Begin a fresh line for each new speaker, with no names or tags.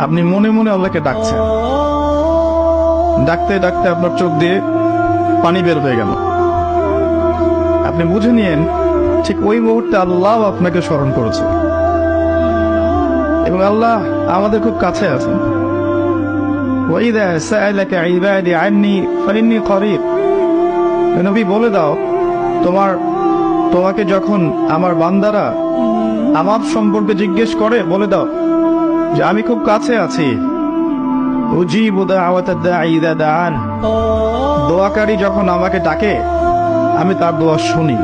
আপনি মনে মনে আল্লাহকে ডাকছেন, ডাকতে ডাকতে আপনার চোখ দিয়ে পানি বের হয়ে গেল। আপনি বুঝে নিয়েন ঠিক ওই মুহূর্তে আল্লাহ আপনাকে স্মরণ করেছে এবং আল্লাহ আমাদের খুব কাছে আছেন। ওয়াইদা সাআলাকা ইবাদি আন্নী ফাইন্নী করিব, নবী বলে দাও তোমাকে যখন আমার বান্দারা আমার সম্পর্কে জিজ্ঞেস করে বলে দাও যে আমি খুব কাছে আছি। উজিবু দাওয়াতাদ দাঈ ইযা দাআন, দোয়াকারী যখন আমাকে ডাকে আমি তার দোয়া শুনি।